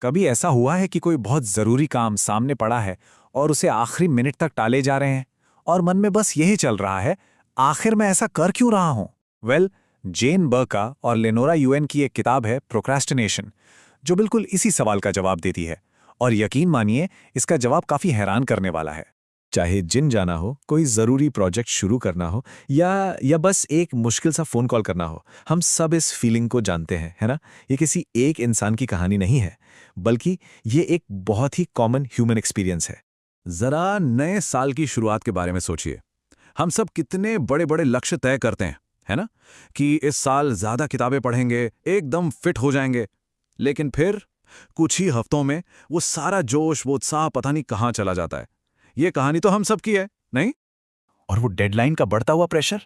कभी ऐसा हुआ है कि कोई बहुत ज़रूरी काम सामने पड़ा है और उसे आखिरी मिनट तक टाले जा रहे हैं और मन में बस यही चल रहा है, आखिर मैं ऐसा कर क्यों रहा हूं? जेन बर्का और लेनोरा यूएन की एक किताब है प्रोक्रेस्टिनेशन, जो बिल्कुल इसी सवाल का जवाब देती है। और यकीन मानिए, इसका जवाब काफ़ी हैरान करने वाला है। चाहे जिम जाना हो, कोई ज़रूरी प्रोजेक्ट शुरू करना हो या बस एक मुश्किल सा फ़ोन कॉल करना हो, हम सब इस फीलिंग को जानते हैं, है ना? ये किसी एक इंसान की कहानी नहीं है, बल्कि ये एक बहुत ही कॉमन ह्यूमन एक्सपीरियंस है। जरा नए साल की शुरुआत के बारे में सोचिए। हम सब कितने बड़े बड़े लक्ष्य तय करते हैं, है ना? कि इस साल ज्यादा किताबें पढ़ेंगे, एकदम फिट हो जाएंगे। लेकिन फिर कुछ ही हफ्तों में वो सारा जोश, वो उत्साह पता नहीं कहाँ चला जाता है। ये कहानी तो हम सब की है, नहीं? और वो डेडलाइन का बढ़ता हुआ प्रेशर,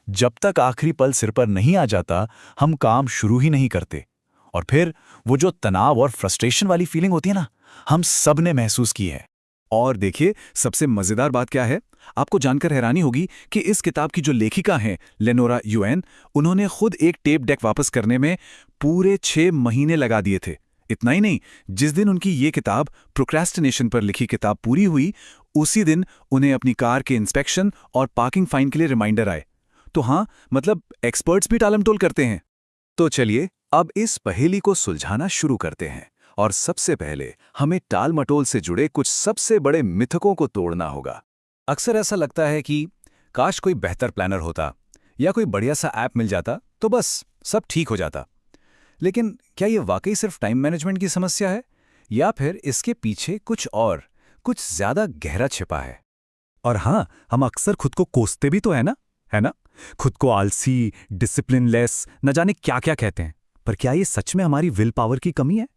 जब तक आखिरी पल सिर पर नहीं आ जाता, हम काम शुरू ही नहीं करते। और फिर वो जो तनाव और फ्रस्ट्रेशन वाली फीलिंग होती है ना, हम सब ने महसूस की है। और देखिए, सबसे मजेदार बात क्या है, आपको जानकर हैरानी होगी कि इस किताब की जो लेखिका हैं, लेनोरा यूएन, उन्होंने खुद एक टेप डेक वापस करने में पूरे 6 महीने लगा दिए थे। इतना ही नहीं, जिस दिन उनकी ये किताब प्रोक्रेस्टिनेशन पर लिखी किताब पूरी हुई, उसी दिन उन्हें अपनी कार के इंस्पेक्शन और पार्किंग फाइन के लिए रिमाइंडर आए। तो हाँ, मतलब एक्सपर्ट्स भी टालमटोल करते हैं। तो चलिए अब इस पहेली को सुलझाना शुरू करते हैं। और सबसे पहले हमें टाल मटोल से जुड़े कुछ सबसे बड़े मिथकों को तोड़ना होगा। अक्सर ऐसा लगता है कि काश कोई बेहतर प्लानर होता या कोई बढ़िया सा ऐप मिल जाता तो बस सब ठीक हो जाता। लेकिन क्या ये वाकई सिर्फ टाइम मैनेजमेंट की समस्या है, या फिर इसके पीछे कुछ ज्यादा गहरा छिपा है? और हाँ, हम अक्सर खुद को कोसते भी तो है ना? खुद को आलसी, डिसिप्लिनलेस, न जाने क्या क्या कहते हैं। पर क्या ये सच में हमारी विल पावर की कमी है,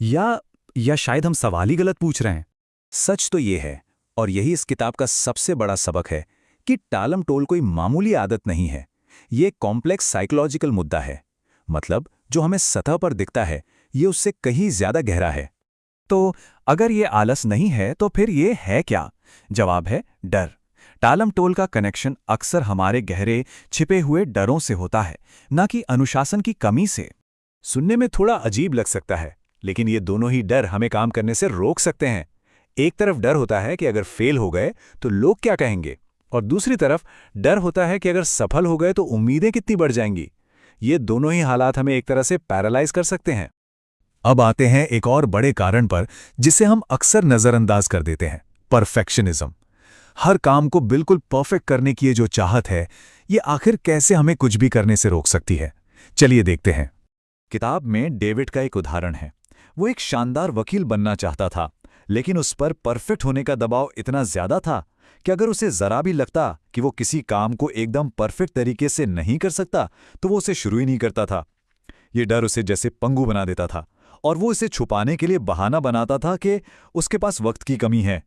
या शायद हम सवाल ही गलत पूछ रहे हैं? सच तो ये है, और यही इस किताब का सबसे बड़ा सबक है, कि टालम टोल कोई मामूली आदत नहीं है। ये कॉम्प्लेक्स साइकोलॉजिकल मुद्दा है। मतलब जो हमें सतह पर दिखता है, ये उससे कहीं ज्यादा गहरा है। तो अगर ये आलस नहीं है तो फिर ये है क्या? जवाब है डर। टालम टोल का कनेक्शन अक्सर हमारे गहरे छिपे हुए डरों से होता है, ना कि अनुशासन की कमी से। सुनने में थोड़ा अजीब लग सकता है, लेकिन ये दोनों ही डर हमें काम करने से रोक सकते हैं। एक तरफ डर होता है कि अगर फेल हो गए तो लोग क्या कहेंगे, और दूसरी तरफ डर होता है कि अगर सफल हो गए तो उम्मीदें कितनी बढ़ जाएंगी। ये दोनों ही हालात हमें एक तरह से पैरालाइज कर सकते हैं। अब आते हैं एक और बड़े कारण पर, जिसे हम अक्सर नजरअंदाज कर देते हैं, परफेक्शनिज्म। हर काम को बिल्कुल परफेक्ट करने की ये जो चाहत है, ये आखिर कैसे हमें कुछ भी करने से रोक सकती है? चलिए देखते हैं। किताब में डेविड का एक उदाहरण है। वो एक शानदार वकील बनना चाहता था, लेकिन उस पर परफेक्ट होने का दबाव इतना ज्यादा था कि अगर उसे जरा भी लगता कि वो किसी काम को एकदम परफेक्ट तरीके से नहीं कर सकता, तो वो उसे शुरू ही नहीं करता था। ये डर उसे जैसे पंगु बना देता था, और वो इसे छुपाने के लिए बहाना बनाता था कि उसके पास वक्त की कमी है।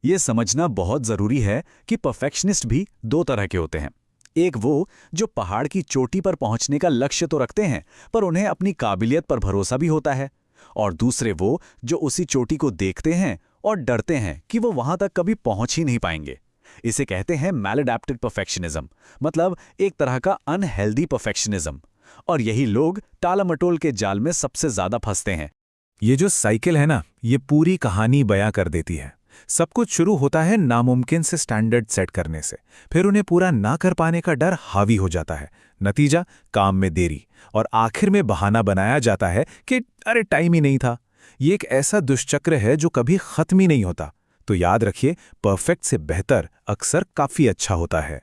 ये समझना बहुत जरूरी है कि परफेक्शनिस्ट भी दो तरह के होते हैं। एक वो जो पहाड़ की चोटी पर पहुंचने का लक्ष्य तो रखते हैं, पर उन्हें अपनी काबिलियत पर भरोसा भी होता है। और दूसरे वो जो उसी चोटी को देखते हैं और डरते हैं कि वो वहां तक कभी पहुंच ही नहीं पाएंगे। इसे कहते हैं मैलअडैप्टेड परफेक्शनिज्म, मतलब एक तरह का अनहेल्दी परफेक्शनिज्म। और यही लोग टालमटोल के जाल में सबसे ज्यादा फंसते हैं। ये जो साइकिल है ना, ये पूरी कहानी बयां कर देती है। सब कुछ शुरू होता है नामुमकिन से स्टैंडर्ड सेट करने से, फिर उन्हें पूरा ना कर पाने का डर हावी हो जाता है। नतीजा, काम में देरी, और आखिर में बहाना बनाया जाता है कि अरे टाइम ही नहीं था। ये एक ऐसा दुष्चक्र है जो कभी खत्म ही नहीं होता। तो याद रखिए, परफेक्ट से बेहतर अक्सर काफी अच्छा होता है।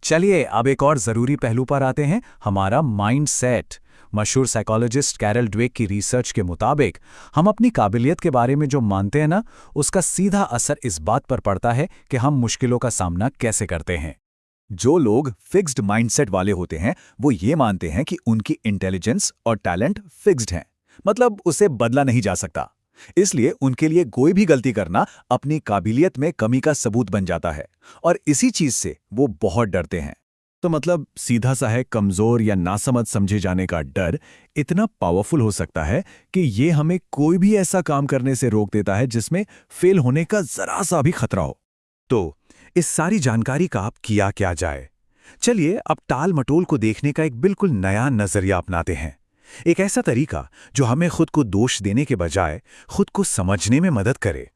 चलिए अब एक और जरूरी पहलू पर आते हैं, हमारा माइंड सेट। मशहूर साइकोलॉजिस्ट कैरल ड्वेक की रिसर्च के मुताबिक हम अपनी काबिलियत के बारे में जो मानते हैं ना, उसका सीधा असर इस बात पर पड़ता है कि हम मुश्किलों का सामना कैसे करते हैं। जो लोग फिक्स्ड माइंडसेट वाले होते हैं, वो ये मानते हैं कि उनकी इंटेलिजेंस और टैलेंट फिक्स्ड हैं, मतलब उसे बदला नहीं जा सकता। इसलिए उनके लिए कोई भी गलती करना अपनी काबिलियत में कमी का सबूत बन जाता है, और इसी चीज से वो बहुत डरते हैं। तो मतलब सीधा सा है, कमजोर या नासमझ समझे जाने का डर इतना पावरफुल हो सकता है कि ये हमें कोई भी ऐसा काम करने से रोक देता है जिसमें फेल होने का जरा सा भी खतरा हो। तो इस सारी जानकारी का अब किया क्या जाए? चलिए अब टाल मटोल को देखने का एक बिल्कुल नया नजरिया अपनाते हैं। एक ऐसा तरीका जो हमें खुद को दोष देने के बजाय खुद को समझने में मदद करे।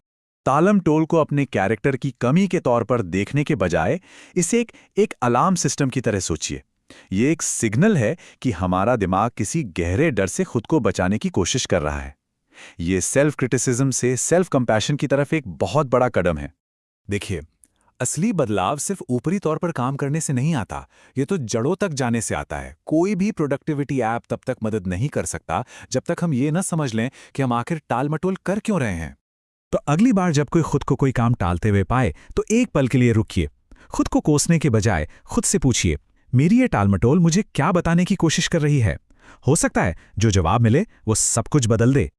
तालम टोल को अपने कैरेक्टर की कमी के तौर पर देखने के बजाय इसे एक अलार्म सिस्टम की तरह सोचिए। ये एक सिग्नल है कि हमारा दिमाग किसी गहरे डर से खुद को बचाने की कोशिश कर रहा है। ये सेल्फ क्रिटिसिज्म से सेल्फ कंपैशन की तरफ एक बहुत बड़ा कदम है। देखिए, असली बदलाव सिर्फ ऊपरी तौर पर काम करने से नहीं आता, ये तो जड़ों तक जाने से आता है। कोई भी प्रोडक्टिविटी ऐप तब तक मदद नहीं कर सकता जब तक हम ये न समझ लें कि हम आखिर टाल मटोल कर क्यों रहे हैं। तो अगली बार जब कोई खुद को कोई काम टालते हुए पाए तो एक पल के लिए रुकिए। खुद को कोसने के बजाय खुद से पूछिए, मेरी ये टालमटोल मुझे क्या बताने की कोशिश कर रही है। हो सकता है जो जवाब मिले वो सब कुछ बदल दे।